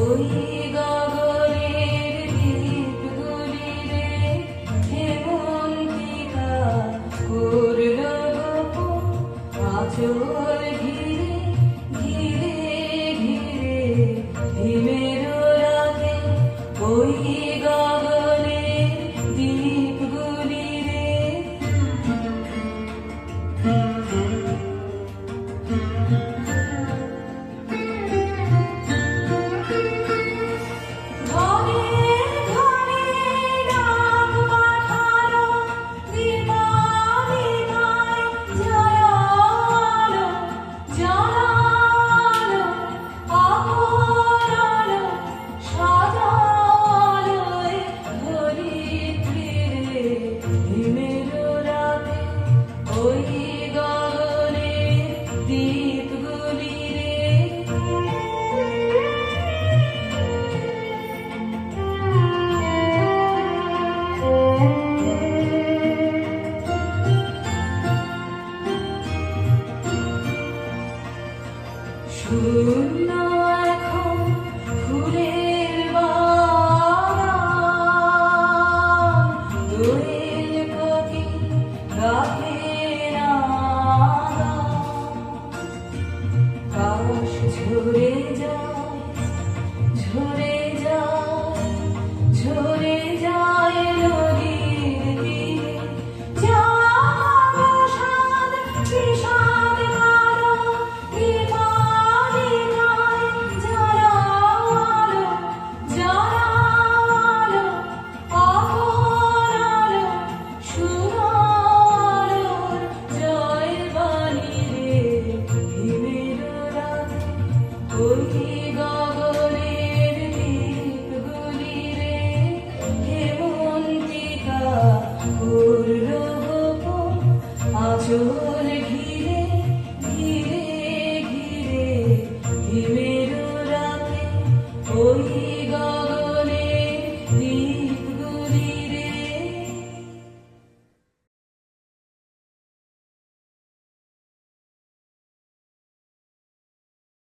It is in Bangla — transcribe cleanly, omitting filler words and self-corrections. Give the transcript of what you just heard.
ওই গগনের দ্বীপগুলি রে হেমন্তিকা করল গোপন আঁচল ঘিরে ঘিরে ঘিরে হিমের রাতে ওই গগনের দ্বীপগুলি রে শূন্য এখন ফুলের বাগান দোয়েল কোকিল গাহে না কাশ ঝরে যায় ঝরে যায় ঝরে যায় নদীর তীরে বিষাদ বিষাদ কারো ওই গগনের দ্বীপগুলি রে হেমন্তিকা করল গোপন আঁচল